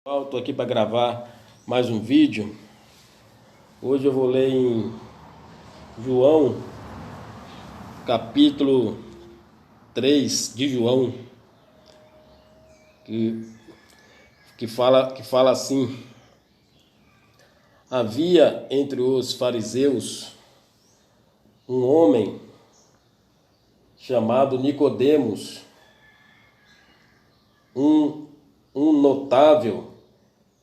Estou aqui para gravar mais um vídeo. Hoje eu vou ler em João, capítulo 3 de João, que fala assim: havia entre os fariseus um homem chamado Nicodemos, um notável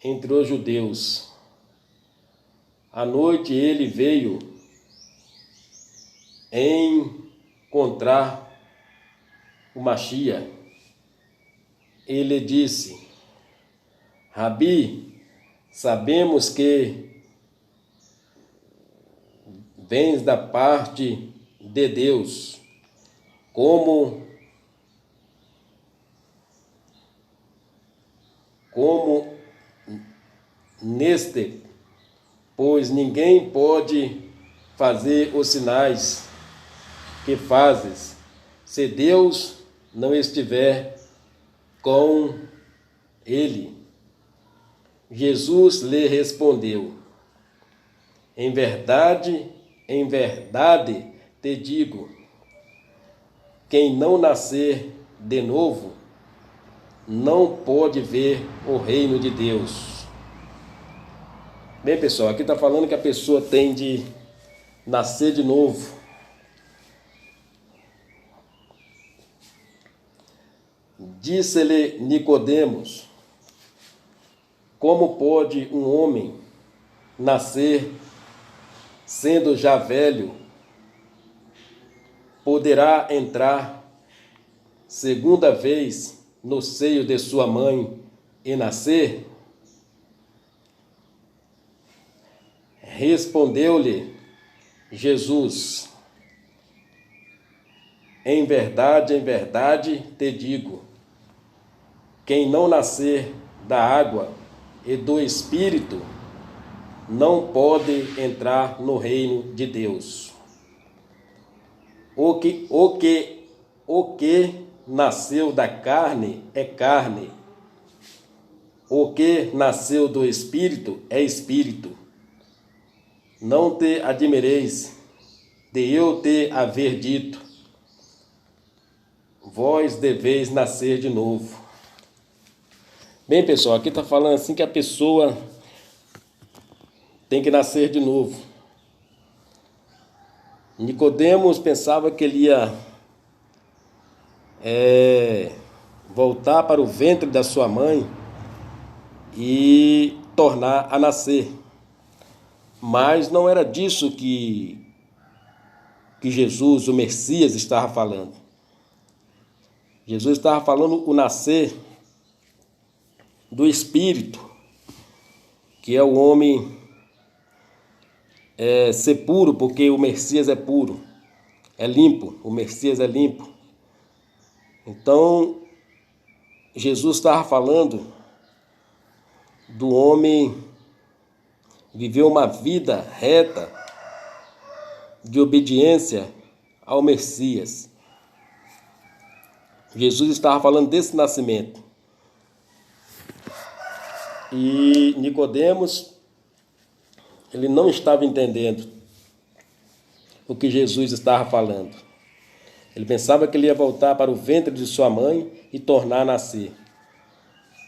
entre os judeus. À noite ele veio encontrar o Machia. Ele disse: Rabi, sabemos que vens da parte de Deus, como neste, pois ninguém pode fazer os sinais que fazes, se Deus não estiver com ele. Jesus lhe respondeu: em verdade te digo, quem não nascer de novo não pode ver o reino de Deus. Bem, pessoal, aqui está falando que a pessoa tem de nascer de novo. Disse-lhe Nicodemos: como pode um homem nascer sendo já velho? Poderá entrar segunda vez no seio de sua mãe e nascer? Respondeu-lhe Jesus: em verdade te digo, quem não nascer da água e do Espírito não pode entrar no reino de Deus. O que nasceu da carne é carne, o que nasceu do Espírito é Espírito. Não te admireis de eu te haver dito, vós deveis nascer de novo. Bem, pessoal, aqui está falando assim que a pessoa tem que nascer de novo. Nicodemos pensava que ele ia voltar para o ventre da sua mãe e tornar a nascer. Mas não era disso que Jesus, o Messias, estava falando. Jesus estava falando o nascer do Espírito, que é o homem ser puro, porque o Messias é puro, é limpo, o Messias é limpo. Então, Jesus estava falando do homem viver uma vida reta de obediência ao Messias. Jesus estava falando desse nascimento. E Nicodemos, ele não estava entendendo o que Jesus estava falando. Ele pensava que ele ia voltar para o ventre de sua mãe e tornar a nascer.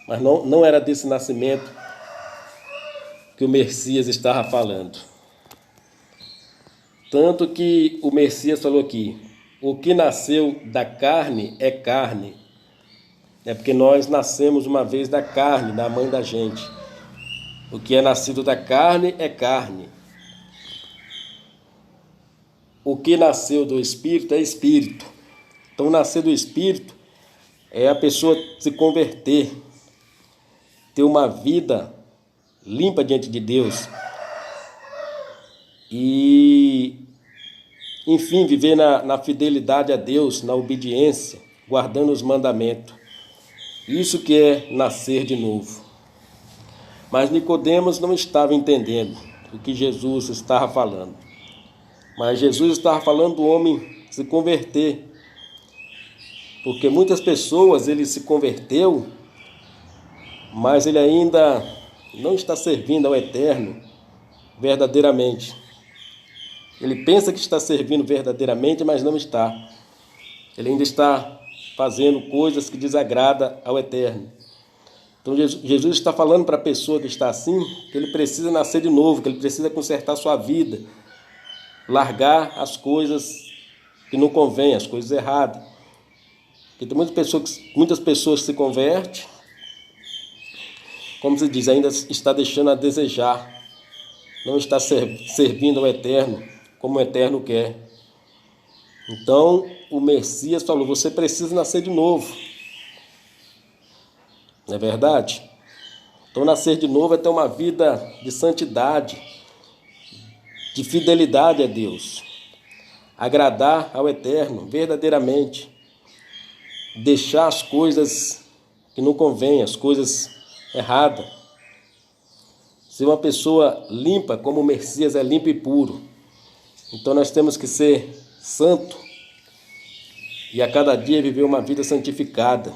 Mas não era desse nascimento que o Messias estava falando. Tanto que o Messias falou aqui: o que nasceu da carne é carne. É porque nós nascemos uma vez da carne, da mãe da gente. O que é nascido da carne é carne. O que nasceu do Espírito é Espírito. Então, nascer do Espírito é a pessoa se converter, ter uma vida limpa diante de Deus e, enfim, viver na fidelidade a Deus, na obediência, guardando os mandamentos. Isso que é nascer de novo. Mas Nicodemos não estava entendendo o que Jesus estava falando. Mas Jesus estava falando do homem se converter. Porque muitas pessoas, ele se converteu mas ele ainda não está servindo ao Eterno verdadeiramente. Ele pensa que está servindo verdadeiramente, mas não está. Ele ainda está fazendo coisas que desagradam ao Eterno. Então Jesus está falando para a pessoa que está assim, que ele precisa nascer de novo, que ele precisa consertar sua vida, largar as coisas que não convêm, as coisas erradas. Porque tem muitas pessoas que se convertem, como se diz, ainda está deixando a desejar, não está servindo ao Eterno como o Eterno quer. Então o Messias falou: você precisa nascer de novo. Não é verdade? Então nascer de novo é ter uma vida de santidade, de fidelidade a Deus, agradar ao Eterno verdadeiramente, deixar as coisas que não convêm, as coisas erradas. Ser uma pessoa limpa, como o Messias é limpo e puro. Então nós temos que ser santo e a cada dia viver uma vida santificada.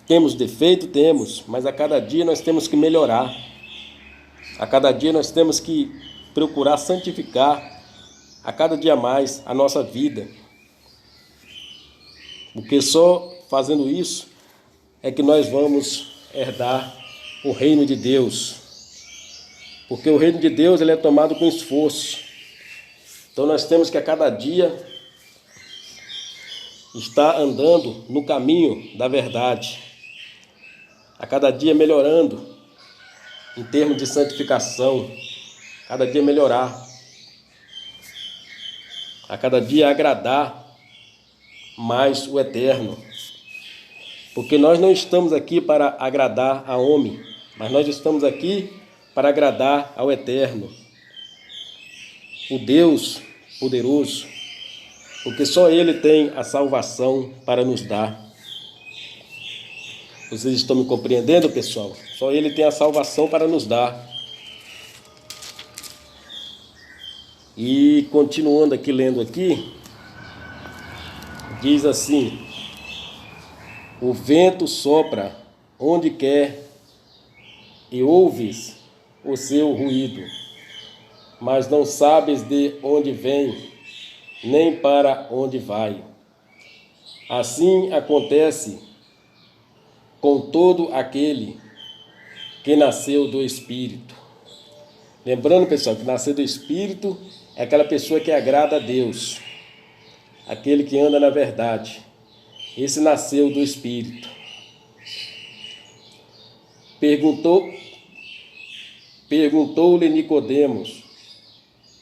Temos defeito? Temos, mas a cada dia nós temos que melhorar. A cada dia nós temos que procurar santificar a cada dia mais a nossa vida. Porque só fazendo isso é que nós vamos herdar o reino de Deus. Porque o reino de Deus ele é tomado com esforço. Então nós temos que a cada dia estar andando no caminho da verdade. A cada dia melhorando em termos de santificação. Cada dia melhorar. A cada dia agradar mais o Eterno. Porque nós não estamos aqui para agradar a homem, mas nós estamos aqui para agradar ao Eterno, o Deus poderoso, porque só Ele tem a salvação para nos dar. Vocês estão me compreendendo, pessoal? Só Ele tem a salvação para nos dar. E continuando aqui, lendo aqui, diz assim: o vento sopra onde quer e ouves o seu ruído, mas não sabes de onde vem, nem para onde vai. Assim acontece com todo aquele que nasceu do Espírito. Lembrando, pessoal, que nascer do Espírito é aquela pessoa que agrada a Deus, aquele que anda na verdade. Esse nasceu do Espírito. Perguntou-lhe Nicodemos: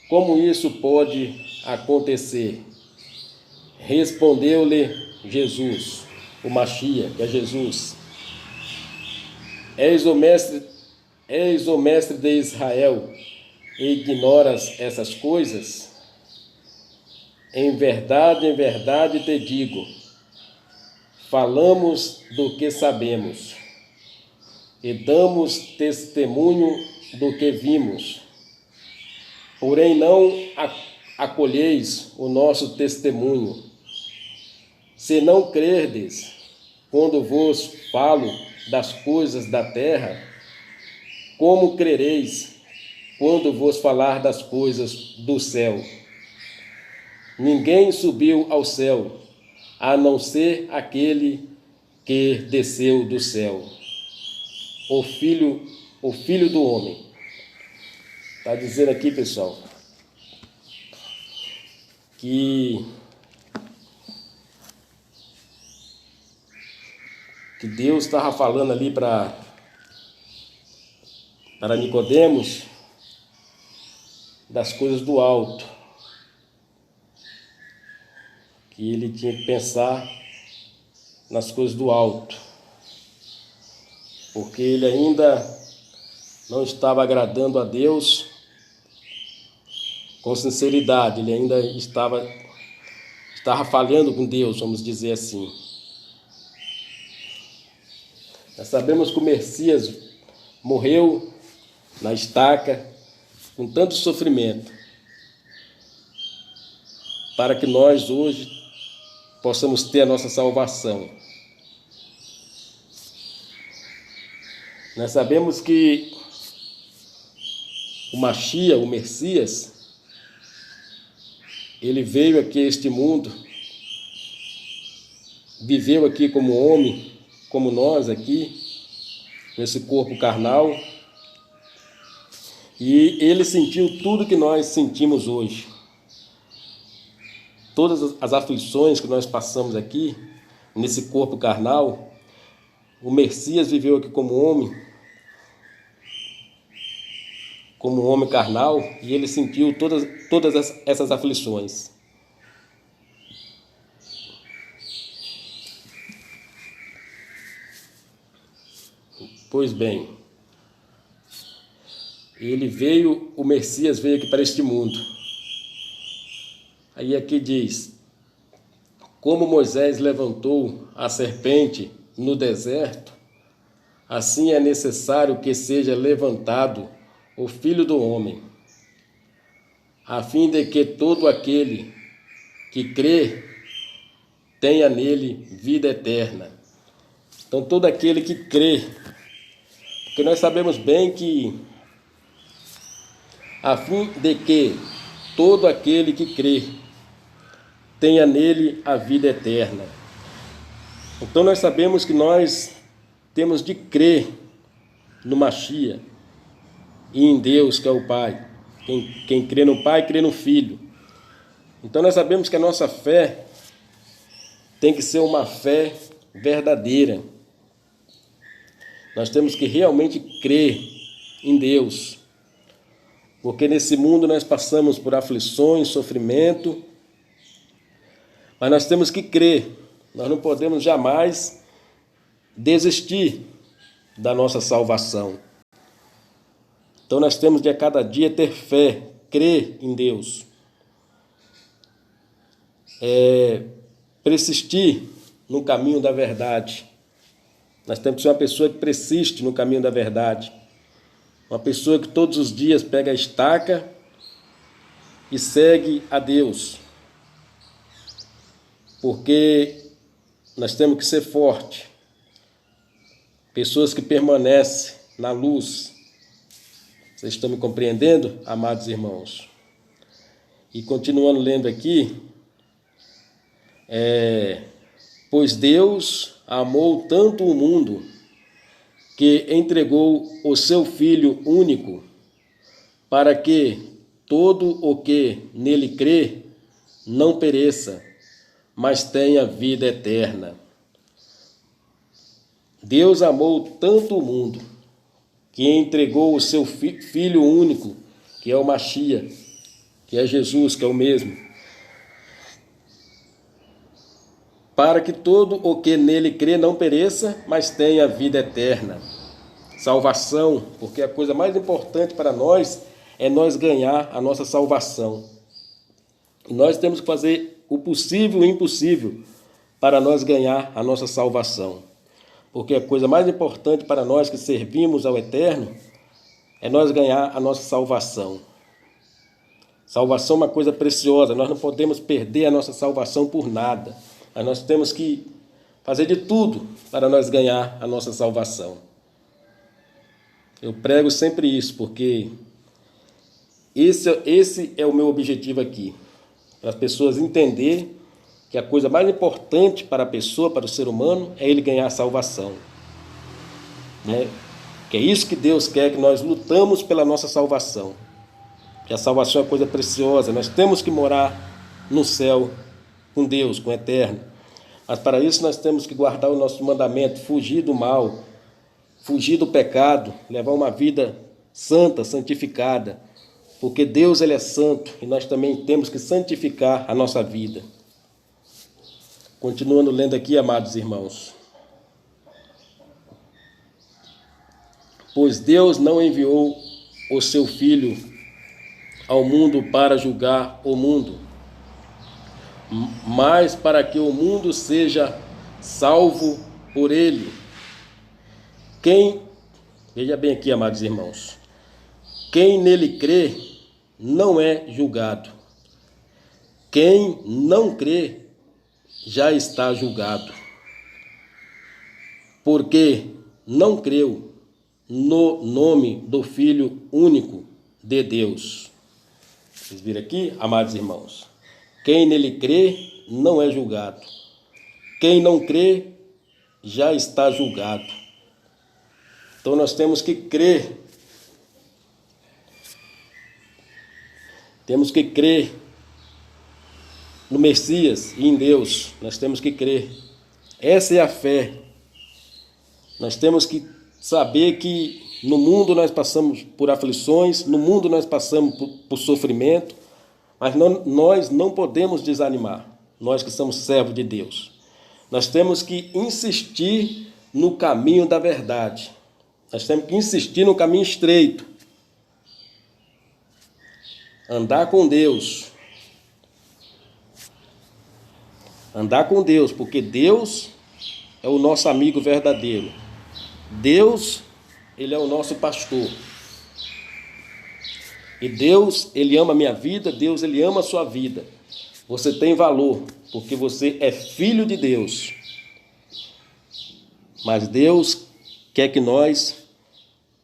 como isso pode acontecer? Respondeu-lhe Jesus, o Machia, que é Jesus: és o mestre de Israel e ignoras essas coisas? Em verdade te digo, falamos do que sabemos e damos testemunho do que vimos, porém não acolheis o nosso testemunho. Se não crerdes quando vos falo das coisas da terra, como crereis quando vos falar das coisas do céu? Ninguém subiu ao céu, a não ser aquele que desceu do céu, o Filho do Homem. Está dizendo aqui, pessoal, que Deus estava falando ali para Nicodemos das coisas do alto, que ele tinha que pensar nas coisas do alto, porque ele ainda não estava agradando a Deus com sinceridade, ele ainda estava falhando com Deus, vamos dizer assim. Nós sabemos que o Messias morreu na estaca com tanto sofrimento, para que nós hoje possamos ter a nossa salvação. Nós sabemos que o Mashiach, o Messias, ele veio aqui a este mundo, viveu aqui como homem, como nós aqui, com esse corpo carnal, e ele sentiu tudo que nós sentimos hoje. Todas as aflições que nós passamos aqui, nesse corpo carnal, o Messias viveu aqui como homem carnal, e ele sentiu todas essas aflições. Pois bem, o Messias veio aqui para este mundo. Aí aqui diz: como Moisés levantou a serpente no deserto, assim é necessário que seja levantado o Filho do Homem, a fim de que todo aquele que crê tenha nele vida eterna. Então, todo aquele que crê, porque nós sabemos bem que, a fim de que todo aquele que crê tenha nele a vida eterna. Então, nós sabemos que nós temos de crer no Mashiach e em Deus, que é o Pai. Quem crê no Pai, crê no Filho. Então nós sabemos que a nossa fé tem que ser uma fé verdadeira. Nós temos que realmente crer em Deus. Porque nesse mundo nós passamos por aflições, sofrimento, mas nós temos que crer. Nós não podemos jamais desistir da nossa salvação. Então nós temos de a cada dia ter fé, crer em Deus, persistir no caminho da verdade. Nós temos que ser uma pessoa que persiste no caminho da verdade, uma pessoa que todos os dias pega a estaca e segue a Deus, porque nós temos que ser fortes, pessoas que permanecem na luz. Vocês estão me compreendendo, amados irmãos? E continuando lendo aqui, pois Deus amou tanto o mundo que entregou o seu Filho único, para que todo o que nele crê não pereça, mas tenha vida eterna. Deus amou tanto o mundo que entregou o seu Filho único, que é o Mashiach, que é Jesus, que é o mesmo, para que todo o que nele crê não pereça, mas tenha vida eterna. Salvação, porque a coisa mais importante para nós é nós ganhar a nossa salvação. E nós temos que fazer o possível e o impossível para nós ganhar a nossa salvação. Porque a coisa mais importante para nós que servimos ao Eterno é nós ganhar a nossa salvação. Salvação é uma coisa preciosa, nós não podemos perder a nossa salvação por nada. Mas nós temos que fazer de tudo para nós ganhar a nossa salvação. Eu prego sempre isso, porque esse é o meu objetivo aqui. Para as pessoas entenderem que a coisa mais importante para a pessoa, para o ser humano, é ele ganhar a salvação. Que é isso que Deus quer, que nós lutamos pela nossa salvação. Que a salvação é uma coisa preciosa, nós temos que morar no céu com Deus, com o Eterno. Mas para isso nós temos que guardar o nosso mandamento, fugir do mal, fugir do pecado, levar uma vida santa, santificada. Porque Deus ele é santo e nós também temos que santificar a nossa vida. Continuando lendo aqui, amados irmãos. Pois Deus não enviou o seu Filho ao mundo para julgar o mundo, mas para que o mundo seja salvo por ele. Veja bem aqui, amados irmãos, quem nele crê não é julgado. Quem não crê já está julgado, porque não creu no nome do Filho único de Deus. Vocês viram aqui, amados irmãos? Quem nele crê não é julgado. Quem não crê já está julgado. Então nós temos que crer. Temos que crer no Messias e em Deus. Nós temos que crer. Essa é a fé. Nós temos que saber que no mundo nós passamos por aflições, no mundo nós passamos por sofrimento, mas nós não podemos desanimar, nós que somos servos de Deus. Nós temos que insistir no caminho da verdade. Nós temos que insistir no caminho estreito. Andar com Deus. Andar com Deus, porque Deus é o nosso amigo verdadeiro. Deus, Ele é o nosso pastor. E Deus, Ele ama a minha vida, Deus, Ele ama a sua vida. Você tem valor, porque você é filho de Deus. Mas Deus quer que nós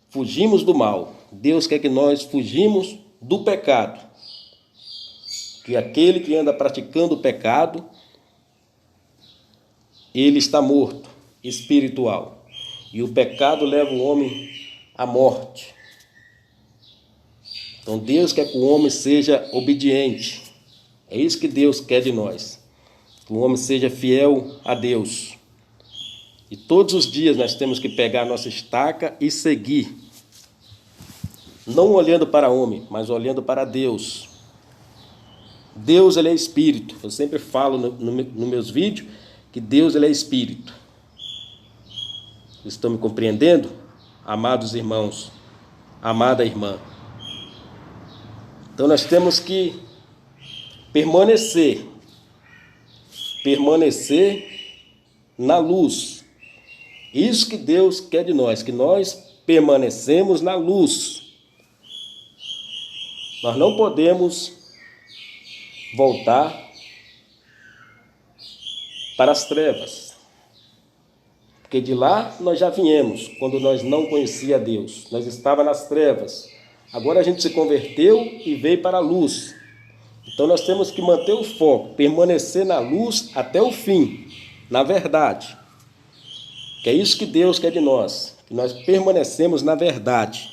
fugimos do mal. Deus quer que nós fugimos do pecado. Que aquele que anda praticando o pecado, ele está morto, espiritual. E o pecado leva o homem à morte. Então Deus quer que o homem seja obediente. É isso que Deus quer de nós. Que o homem seja fiel a Deus. E todos os dias nós temos que pegar a nossa estaca e seguir. Não olhando para o homem, mas olhando para Deus. Deus, Ele é Espírito. Eu sempre falo nos meus vídeos que Deus, Ele é Espírito. Estão me compreendendo? Amados irmãos, amada irmã. Então nós temos que permanecer na luz. Isso que Deus quer de nós, que nós permanecemos na luz. Nós não podemos voltar para as trevas. Porque de lá nós já viemos, quando nós não conhecíamos Deus. Nós estávamos nas trevas. Agora a gente se converteu e veio para a luz. Então nós temos que manter o foco, permanecer na luz até o fim, na verdade. Que é isso que Deus quer de nós, que nós permanecemos na verdade.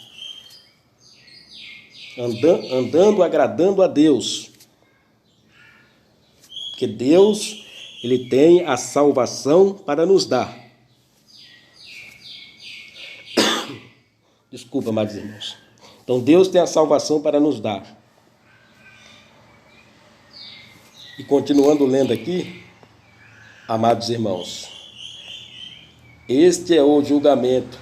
Andando, agradando a Deus. Porque Deus, Ele tem a salvação para nos dar. Desculpa, amados irmãos. Então Deus tem a salvação para nos dar. E continuando lendo aqui, amados irmãos, este é o julgamento.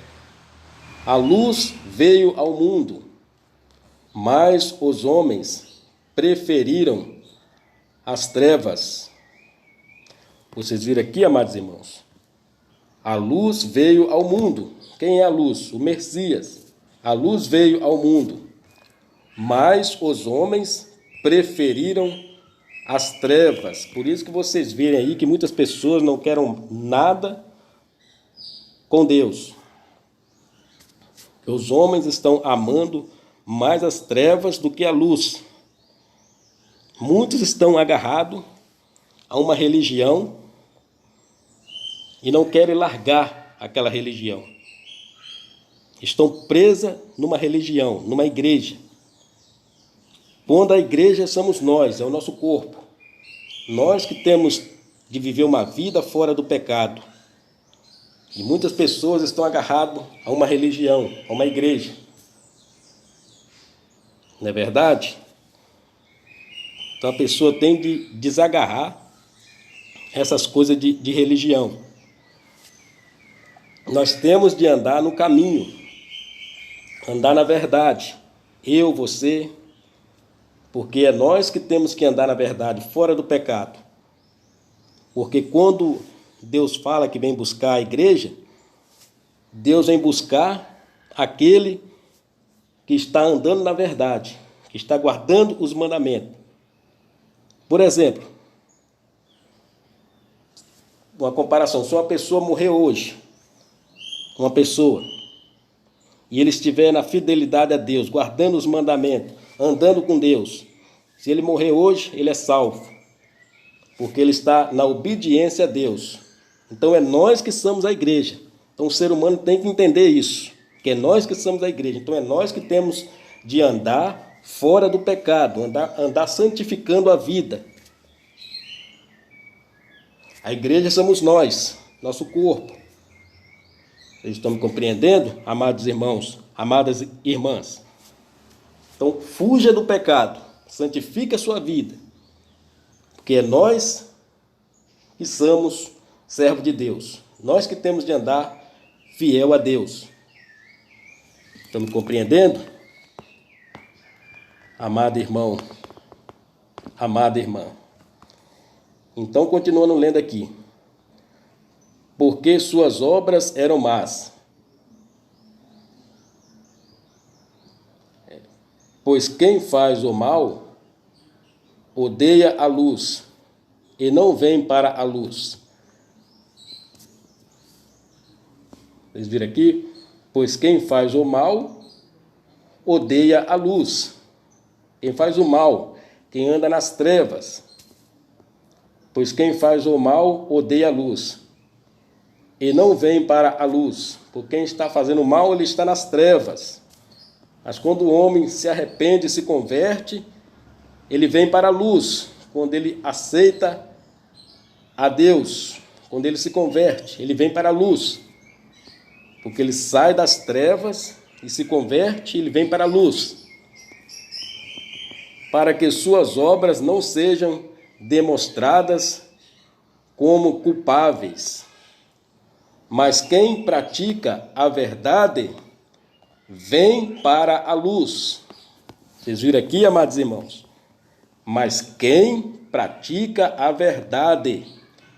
A luz veio ao mundo, mas os homens preferiram as trevas. Vocês viram aqui, amados irmãos? A luz veio ao mundo. Quem é a luz? O Messias. A luz veio ao mundo, mas os homens preferiram as trevas. Por isso que vocês verem aí que muitas pessoas não querem nada com Deus. Os homens estão amando mais as trevas do que a luz. Muitos estão agarrados a uma religião e não querem largar aquela religião. Estão presas numa religião, numa igreja. Quando a igreja somos nós, é o nosso corpo. Nós que temos de viver uma vida fora do pecado. E muitas pessoas estão agarradas a uma religião, a uma igreja. Não é verdade? Então a pessoa tem de desagarrar essas coisas de religião. Nós temos de andar no caminho, andar na verdade. Eu, você, porque é nós que temos que andar na verdade, fora do pecado. Porque quando Deus fala que vem buscar a igreja, Deus vem buscar aquele que está andando na verdade, que está guardando os mandamentos. Por exemplo, uma comparação, se uma pessoa morrer hoje, uma pessoa, e ele estiver na fidelidade a Deus, guardando os mandamentos, andando com Deus, se ele morrer hoje, ele é salvo, porque ele está na obediência a Deus. Então é nós que somos a igreja. Então o ser humano tem que entender isso, que é nós que somos a igreja. Então é nós que temos de andar fora do pecado, andar santificando a vida. A igreja somos nós, nosso corpo. Vocês estão me compreendendo, amados irmãos, amadas irmãs? Então fuja do pecado, santifique a sua vida, porque é nós que somos servos de Deus. Nós que temos de andar fiel a Deus. Estão me compreendendo? Amado irmão, amada irmã. Então, continuando lendo aqui. Porque suas obras eram más. Pois quem faz o mal odeia a luz e não vem para a luz. Vocês viram aqui? Pois quem faz o mal odeia a luz. Quem faz o mal, quem anda nas trevas. Pois quem faz o mal odeia a luz e não vem para a luz. Por quem está fazendo o mal, ele está nas trevas. Mas quando o homem se arrepende e se converte, ele vem para a luz. Quando ele aceita a Deus, quando ele se converte, ele vem para a luz. Porque ele sai das trevas e se converte, ele vem para a luz. Para que suas obras não sejam demonstradas como culpáveis. Mas quem pratica a verdade vem para a luz. Vocês viram aqui, amados irmãos? Mas quem pratica a verdade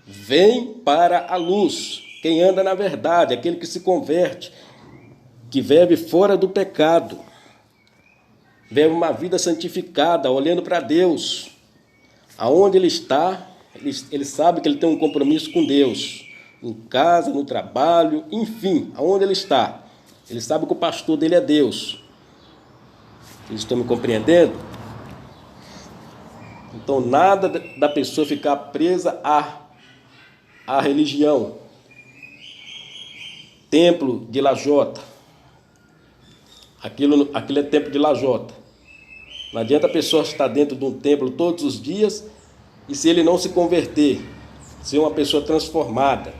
vem para a luz. Quem anda na verdade, aquele que se converte, que vive fora do pecado, vive uma vida santificada, olhando para Deus. Aonde ele está, ele sabe que ele tem um compromisso com Deus. Em casa, no trabalho, enfim, aonde ele está. Ele sabe que o pastor dele é Deus. Vocês estão me compreendendo? Então, nada da pessoa ficar presa à religião. Templo de lajota. Aquilo é templo de lajota. Não adianta a pessoa estar dentro de um templo todos os dias e se ele não se converter, ser uma pessoa transformada,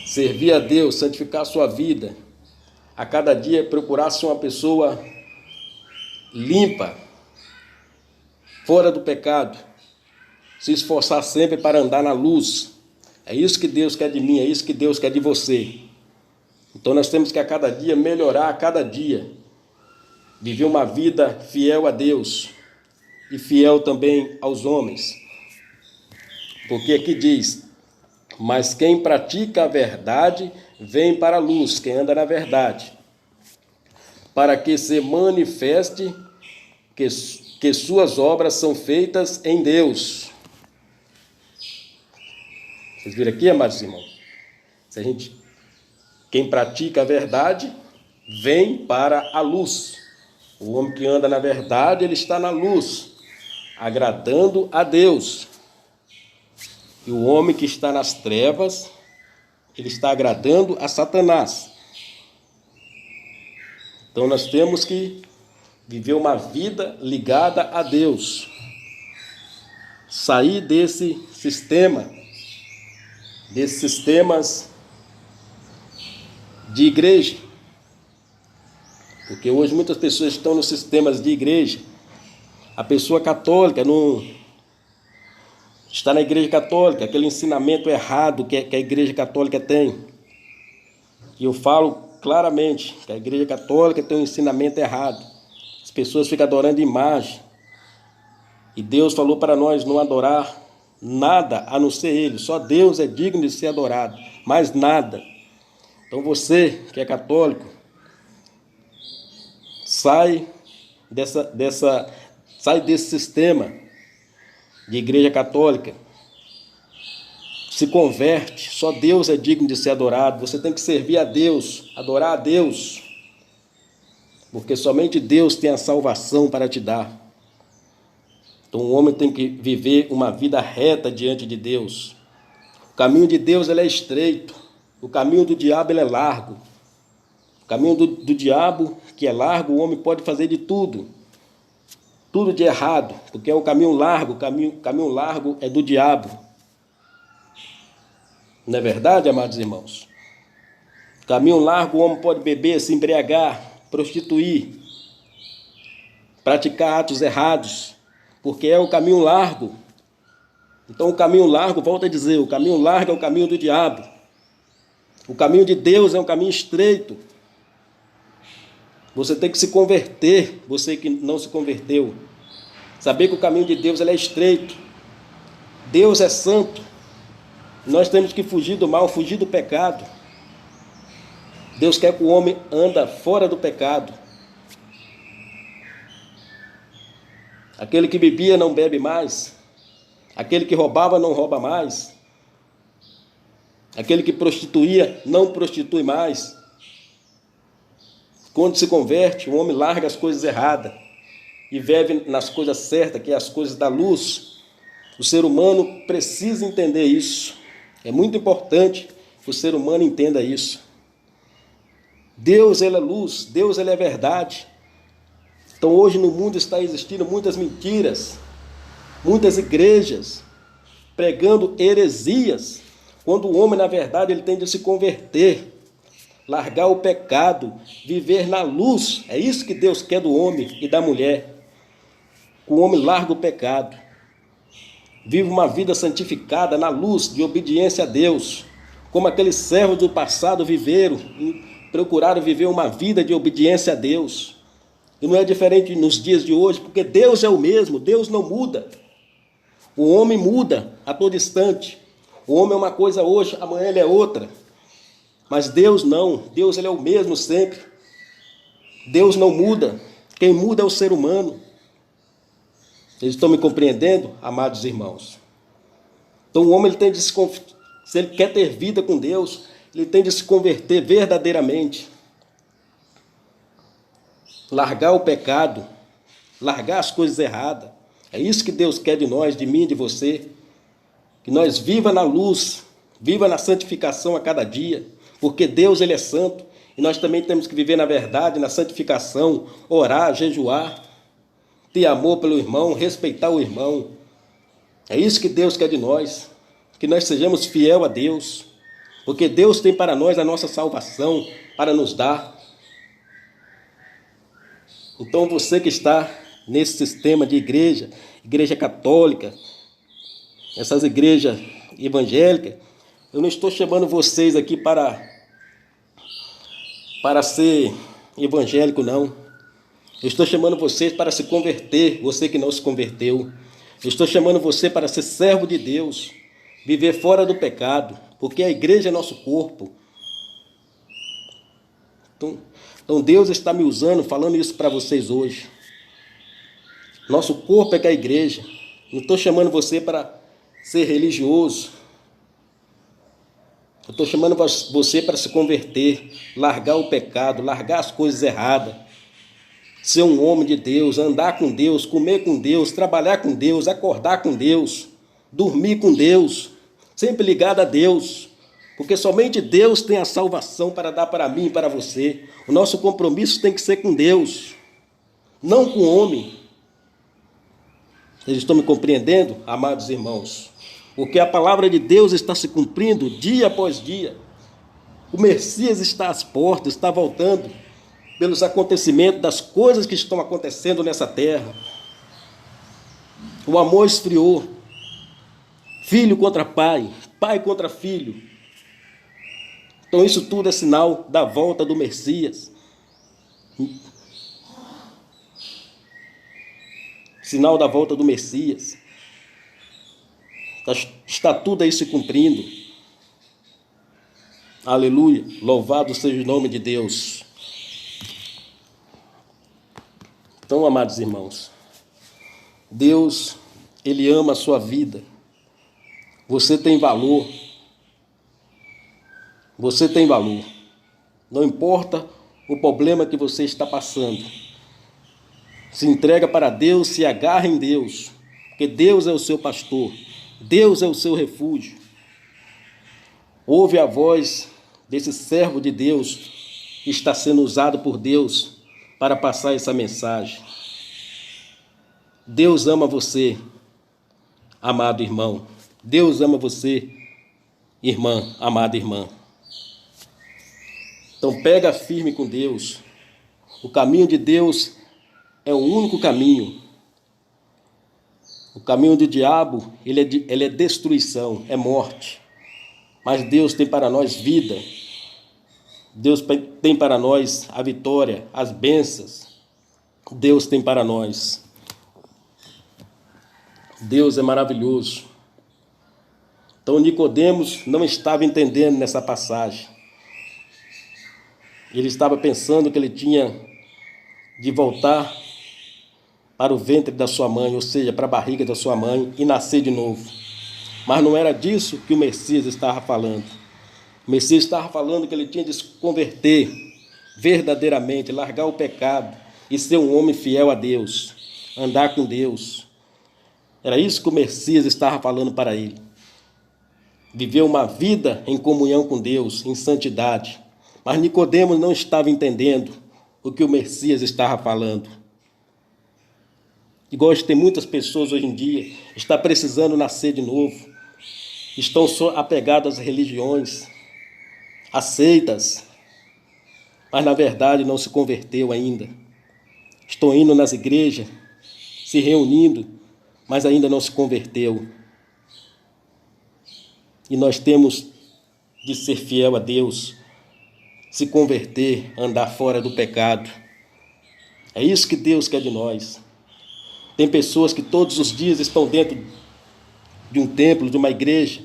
servir a Deus, santificar a sua vida, a cada dia procurar ser uma pessoa limpa, fora do pecado, se esforçar sempre para andar na luz. É isso que Deus quer de mim, é isso que Deus quer de você. Então nós temos que a cada dia melhorar, a cada dia, viver uma vida fiel a Deus e fiel também aos homens. Porque aqui diz, mas quem pratica a verdade vem para a luz, quem anda na verdade, para que se manifeste que suas obras são feitas em Deus. Vocês viram aqui, amados irmãos? Quem pratica a verdade vem para a luz. O homem que anda na verdade, ele está na luz, agradando a Deus. E o homem que está nas trevas, ele está agradando a Satanás. Então nós temos que viver uma vida ligada a Deus. Sair desses sistemas de igreja. Porque hoje muitas pessoas estão nos sistemas de igreja. A pessoa católica não está na igreja católica, aquele ensinamento errado que a igreja católica tem. E eu falo claramente que a igreja católica tem um ensinamento errado. As pessoas ficam adorando imagem. E Deus falou para nós não adorar nada a não ser Ele. Só Deus é digno de ser adorado, mais nada. Então você que é católico, sai desse sistema de igreja católica, se converte. Só Deus é digno de ser adorado. Você tem que servir a Deus, adorar a Deus. porque somente Deus tem a salvação para te dar. Então o homem tem que viver uma vida reta diante de Deus. O caminho de Deus ele é estreito, o caminho do diabo ele é largo. O caminho do diabo, que é largo, o homem pode fazer de tudo de errado, porque é o caminho largo, caminho largo é do diabo. Não é verdade, amados irmãos? Caminho largo, o homem pode beber, se embriagar, prostituir, praticar atos errados, porque é o caminho largo. Então o caminho largo, volto a dizer, o caminho largo é o caminho do diabo. O caminho de Deus é um caminho estreito. Você tem que se converter, você que não se converteu. Saber que o caminho de Deus ele é estreito. Deus é santo. Nós temos que fugir do mal, fugir do pecado. Deus quer que o homem anda fora do pecado. Aquele que bebia não bebe mais. Aquele que roubava não rouba mais. Aquele que prostituía não prostitui mais. Quando se converte, o homem larga as coisas erradas e vive nas coisas certas, que é as coisas da luz. O ser humano precisa entender isso. É muito importante que o ser humano entenda isso. Deus ele é luz, Deus ele é verdade. Então hoje no mundo está existindo muitas mentiras, muitas igrejas pregando heresias, quando o homem na verdade ele tem de se converter, largar o pecado, viver na luz. É isso que Deus quer do homem e da mulher. O homem larga o pecado, vive uma vida santificada na luz de obediência a Deus, como aqueles servos do passado viveram e procuraram viver uma vida de obediência a Deus. E não é diferente nos dias de hoje, porque Deus é o mesmo, Deus não muda. O homem muda a todo instante. O homem é uma coisa hoje, amanhã ele é outra. Mas Deus não, Deus ele é o mesmo sempre. Deus não muda, quem muda é o ser humano. Vocês estão me compreendendo, amados irmãos? Então o homem ele tem de se se ele quer ter vida com Deus, ele tem de se converter verdadeiramente. Largar o pecado, largar as coisas erradas. É isso que Deus quer de nós, de mim, de você. Que nós viva na luz, viva na santificação a cada dia, porque Deus ele é santo e nós também temos que viver na verdade, na santificação, orar, jejuar, ter amor pelo irmão, respeitar o irmão. É isso que Deus quer de nós, que nós sejamos fiel a Deus, porque Deus tem para nós a nossa salvação para nos dar. Então você que está nesse sistema de igreja, igreja católica, essas igrejas evangélicas, eu não estou chamando vocês aqui para ser evangélico, não. Eu estou chamando vocês para se converter, você que não se converteu. Eu estou chamando você para ser servo de Deus, viver fora do pecado, porque a igreja é nosso corpo. Então Deus está me usando, falando isso para vocês hoje. Nosso corpo é que é a igreja. Não estou chamando você para ser religioso. Eu estou chamando você para se converter, largar o pecado, largar as coisas erradas. Ser um homem de Deus, andar com Deus, comer com Deus, trabalhar com Deus, acordar com Deus, dormir com Deus, sempre ligado a Deus, porque somente Deus tem a salvação para dar para mim e para você. O nosso compromisso tem que ser com Deus, não com o homem. Vocês estão me compreendendo, amados irmãos? Porque a palavra de Deus está se cumprindo dia após dia. O Messias está às portas, está voltando pelos acontecimentos, das coisas que estão acontecendo nessa terra. O amor esfriou. Filho contra pai, pai contra filho. Então isso tudo é sinal da volta do Messias. Sinal da volta do Messias. Está tudo aí se cumprindo. Aleluia. Louvado seja o nome de Deus. Então, amados irmãos, Deus, Ele ama a sua vida. Você tem valor. Você tem valor. Não importa o problema que você está passando. Se entrega para Deus, se agarra em Deus, porque Deus é o seu pastor, Deus é o seu refúgio. Ouve a voz desse servo de Deus que está sendo usado por Deus para passar essa mensagem. Deus ama você, amado irmão. Deus ama você, irmã, amada irmã. Então pega firme com Deus. O caminho de Deus é o único caminho. O caminho do diabo, ele é destruição, é morte. Mas Deus tem para nós vida. Deus tem para nós a vitória, as bênçãos. Deus tem para nós. Deus é maravilhoso. Então Nicodemos não estava entendendo nessa passagem. Ele estava pensando que ele tinha de voltar para o ventre da sua mãe, ou seja, para a barriga da sua mãe e nascer de novo. Mas não era disso que o Messias estava falando. O Messias estava falando que ele tinha de se converter verdadeiramente, largar o pecado e ser um homem fiel a Deus, andar com Deus. Era isso que o Messias estava falando para ele. Viver uma vida em comunhão com Deus, em santidade. Mas Nicodemos não estava entendendo o que o Messias estava falando. Igual tem muitas pessoas hoje em dia, está precisando nascer de novo. Estão só apegadas às religiões, às seitas, mas na verdade não se converteu ainda. Estão indo nas igrejas, se reunindo, mas ainda não se converteu. E nós temos de ser fiel a Deus, se converter, andar fora do pecado. É isso que Deus quer de nós. Tem pessoas que todos os dias estão dentro de um templo, de uma igreja,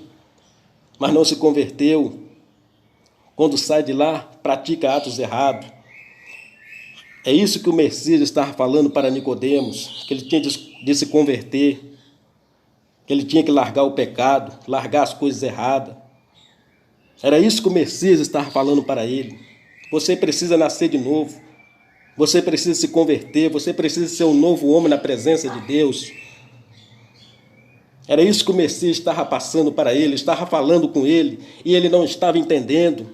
mas não se converteu. Quando sai de lá, pratica atos errados. É isso que o Messias estava falando para Nicodemos, que ele tinha de se converter, que ele tinha que largar o pecado, largar as coisas erradas. Era isso que o Messias estava falando para ele. Você precisa nascer de novo. Você precisa se converter. Você precisa ser um novo homem na presença de Deus. Era isso que o Messias estava passando para ele, estava falando com ele, e ele não estava entendendo.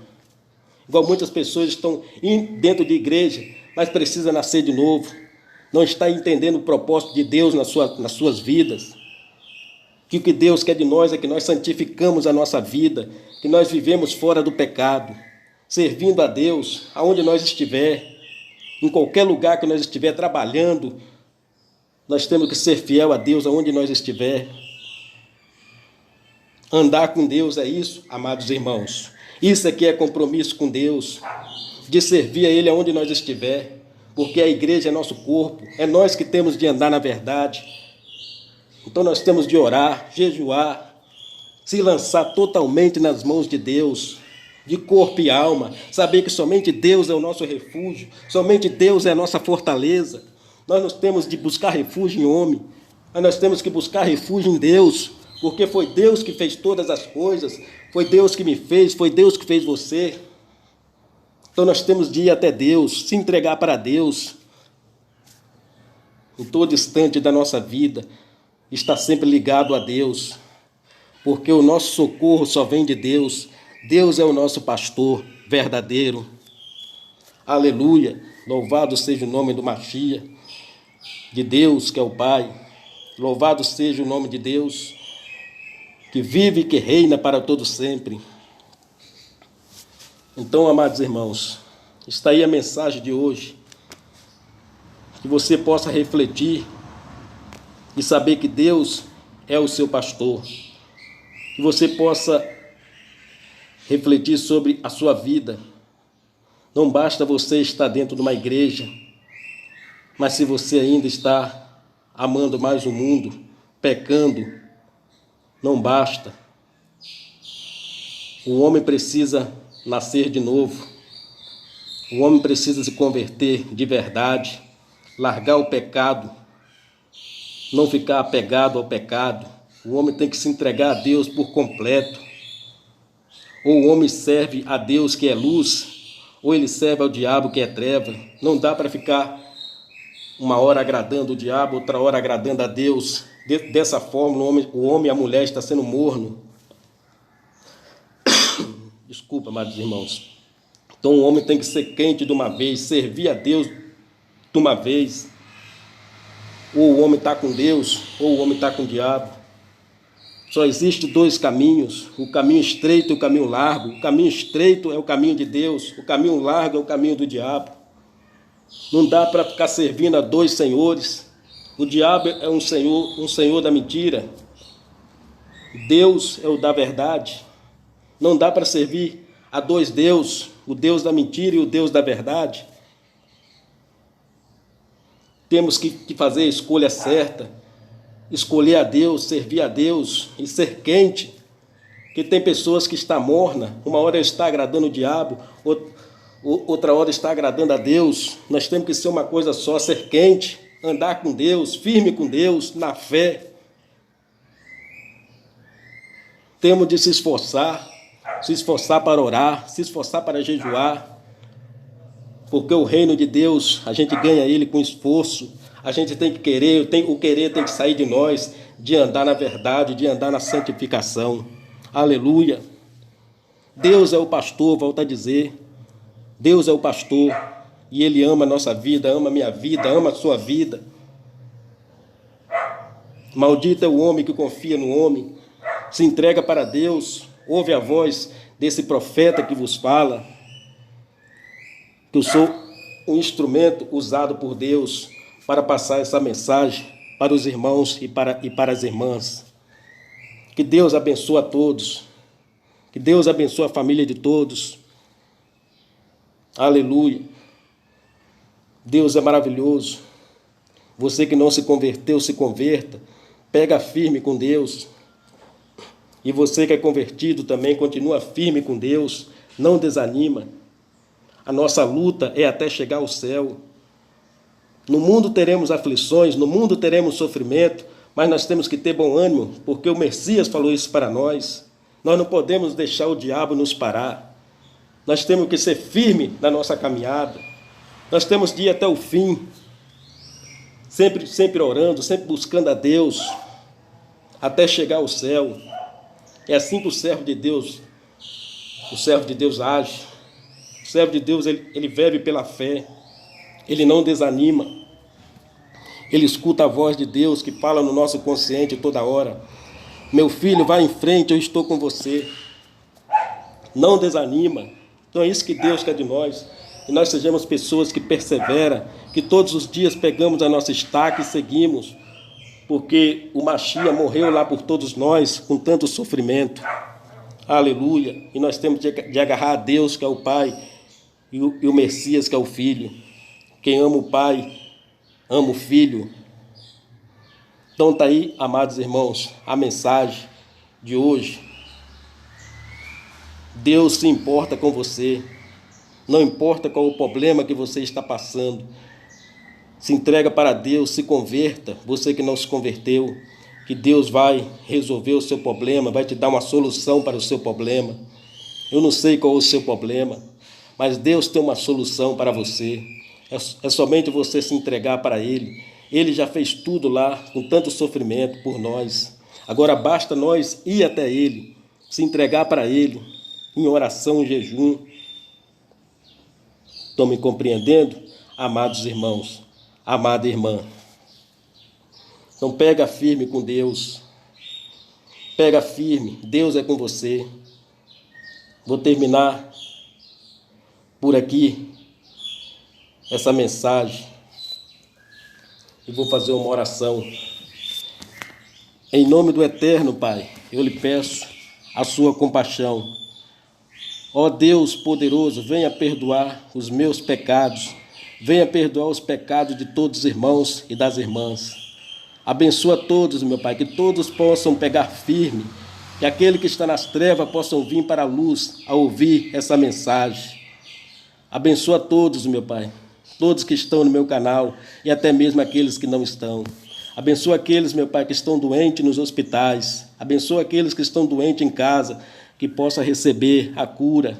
Igual muitas pessoas estão dentro de igreja, mas precisa nascer de novo. Não está entendendo o propósito de Deus nas suas vidas. Que o que Deus quer de nós é que nós santificamos a nossa vida, que nós vivemos fora do pecado, servindo a Deus aonde nós estiver, em qualquer lugar que nós estiver trabalhando, nós temos que ser fiel a Deus aonde nós estiver. Andar com Deus é isso, amados irmãos. Isso aqui é compromisso com Deus, de servir a Ele aonde nós estiver, porque a igreja é nosso corpo, é nós que temos de andar na verdade. Então nós temos de orar, jejuar, se lançar totalmente nas mãos de Deus, de corpo e alma, saber que somente Deus é o nosso refúgio, somente Deus é a nossa fortaleza. Nós não temos de buscar refúgio em homem, mas nós temos que buscar refúgio em Deus, porque foi Deus que fez todas as coisas, foi Deus que me fez, foi Deus que fez você. Então nós temos de ir até Deus, se entregar para Deus, em todo instante da nossa vida, está sempre ligado a Deus, porque o nosso socorro só vem de Deus. Deus é o nosso pastor verdadeiro. Aleluia! Louvado seja o nome do Machia, de Deus que é o Pai. Louvado seja o nome de Deus, que vive e que reina para todo sempre. Então, amados irmãos, está aí a mensagem de hoje. Que você possa refletir e saber que Deus é o seu pastor. Que você possa refletir sobre a sua vida. Não basta você estar dentro de uma igreja, mas se você ainda está amando mais o mundo, pecando, não basta. O homem precisa nascer de novo. O homem precisa se converter de verdade, largar o pecado, não ficar apegado ao pecado. O homem tem que se entregar a Deus por completo. Ou o homem serve a Deus que é luz, ou ele serve ao diabo, que é treva. Não dá para ficar uma hora agradando o diabo, outra hora agradando a Deus. Dessa forma, o homem e a mulher estão sendo morno. Desculpa, amados irmãos. Então o homem tem que ser quente de uma vez, servir a Deus de uma vez. Ou o homem está com Deus, ou o homem está com o diabo. Só existem dois caminhos, o caminho estreito e o caminho largo. O caminho estreito é o caminho de Deus, o caminho largo é o caminho do diabo. Não dá para ficar servindo a dois senhores. O diabo é um senhor da mentira. Deus é o da verdade. Não dá para servir a dois deuses, o Deus da mentira e o Deus da verdade. Temos que fazer a escolha certa, escolher a Deus, servir a Deus e ser quente. Que tem pessoas que estão mornas, uma hora está agradando o diabo, outra hora está agradando a Deus. Nós temos que ser uma coisa só, ser quente, andar com Deus, firme com Deus, na fé. Temos de se esforçar para orar, se esforçar para jejuar, porque o reino de Deus, a gente ganha ele com esforço. A gente tem que querer, o querer tem que sair de nós, de andar na verdade, de andar na santificação. Aleluia. Deus é o pastor, volta a dizer. Deus é o pastor e Ele ama a nossa vida, ama a minha vida, ama a sua vida. Maldito é o homem que confia no homem, se entrega para Deus, ouve a voz desse profeta que vos fala, que eu sou um instrumento usado por Deus para passar essa mensagem para os irmãos e para as irmãs. Que Deus abençoe a todos, que Deus abençoe a família de todos. Aleluia. Deus é maravilhoso. Você que não se converteu, se converta. Pega firme com Deus. E você que é convertido também, continua firme com Deus. Não desanima. A nossa luta é até chegar ao céu. No mundo teremos aflições, no mundo teremos sofrimento, mas nós temos que ter bom ânimo, porque o Messias falou isso para nós. Nós não podemos deixar o diabo nos parar. Nós temos que ser firmes na nossa caminhada. Nós temos de ir até o fim, sempre orando, sempre buscando a Deus, até chegar ao céu. É assim que o servo de Deus age. O servo de Deus, ele vive pela fé. Ele não desanima. Ele escuta a voz de Deus que fala no nosso consciente toda hora. Meu filho, vá em frente, eu estou com você. Não desanima. Então é isso que Deus quer de nós. Que nós sejamos pessoas que perseveram, que todos os dias pegamos a nossa estaca e seguimos. Porque o Mashiach morreu lá por todos nós, com tanto sofrimento. Aleluia. E nós temos de agarrar a Deus, que é o Pai, e o Messias, que é o Filho. Quem ama o Pai, ama o Filho. Então está aí, amados irmãos, a mensagem de hoje. Deus se importa com você. Não importa qual o problema que você está passando. Se entrega para Deus, se converta. Você que não se converteu, que Deus vai resolver o seu problema, vai te dar uma solução para o seu problema. Eu não sei qual é o seu problema, mas Deus tem uma solução para você. É somente você se entregar para Ele. Ele já fez tudo lá, com tanto sofrimento por nós. Agora basta nós ir até Ele, se entregar para Ele, em oração, em jejum. Estão me compreendendo? Amados irmãos, amada irmã. Então pega firme com Deus. Pega firme, Deus é com você. Vou terminar por aqui essa mensagem e vou fazer uma oração. Em nome do Eterno, Pai, eu lhe peço a sua compaixão. Ó Deus poderoso, venha perdoar os meus pecados, venha perdoar os pecados de todos os irmãos e das irmãs. Abençoa todos, meu Pai, que todos possam pegar firme, que aquele que está nas trevas possam vir para a luz a ouvir essa mensagem. Abençoa todos, meu Pai, todos que estão no meu canal e até mesmo aqueles que não estão. Abençoa aqueles, meu Pai, que estão doentes nos hospitais. Abençoa aqueles que estão doentes em casa, que possa receber a cura.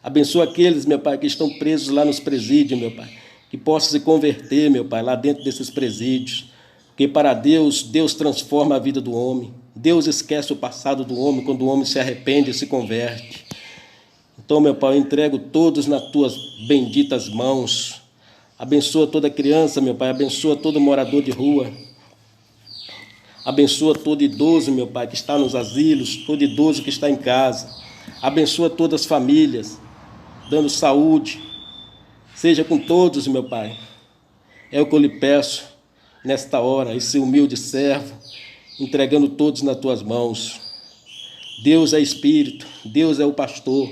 Abençoa aqueles, meu Pai, que estão presos lá nos presídios, meu Pai, que possam se converter, meu Pai, lá dentro desses presídios. Porque para Deus, Deus transforma a vida do homem. Deus esquece o passado do homem quando o homem se arrepende e se converte. Então, meu Pai, eu entrego todos nas tuas benditas mãos. Abençoa toda criança, meu Pai, abençoa todo morador de rua. Abençoa todo idoso, meu Pai, que está nos asilos, todo idoso que está em casa. Abençoa todas as famílias, dando saúde. Seja com todos, meu Pai. É o que eu lhe peço nesta hora, esse humilde servo, entregando todos nas tuas mãos. Deus é Espírito, Deus é o pastor.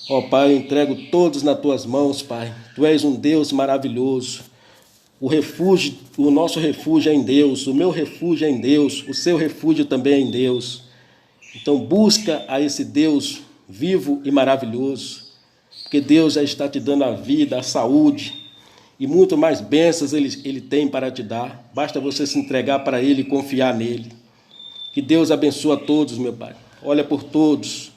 Ó Pai, eu entrego todos nas tuas mãos, Pai. Tu és um Deus maravilhoso. O refúgio, o nosso refúgio é em Deus, o meu refúgio é em Deus, o seu refúgio também é em Deus. Então busca a esse Deus vivo e maravilhoso, porque Deus já está te dando a vida, a saúde e muito mais bênçãos ele tem para te dar. Basta você se entregar para Ele e confiar nele. Que Deus abençoe a todos, meu Pai. Olha por todos.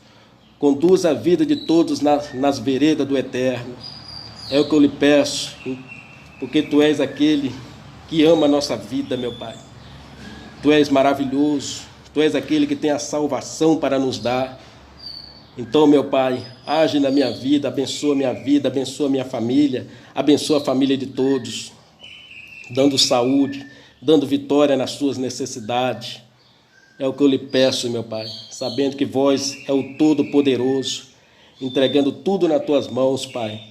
Conduz a vida de todos nas veredas do eterno. É o que eu lhe peço, porque Tu és aquele que ama a nossa vida, meu Pai. Tu és maravilhoso. Tu és aquele que tem a salvação para nos dar. Então, meu Pai, age na minha vida, abençoa minha família, abençoa a família de todos, dando saúde, dando vitória nas suas necessidades. É o que eu lhe peço, meu Pai, sabendo que vós é o Todo-Poderoso, entregando tudo nas tuas mãos, Pai.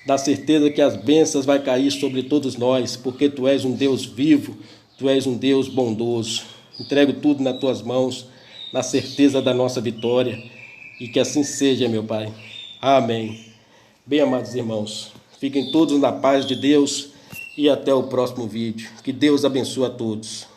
Dá certeza que as bênçãos vai cair sobre todos nós, porque Tu és um Deus vivo, Tu és um Deus bondoso. Entrego tudo nas tuas mãos, na certeza da nossa vitória, e que assim seja, meu Pai. Amém. Bem, amados irmãos, fiquem todos na paz de Deus e até o próximo vídeo. Que Deus abençoe a todos.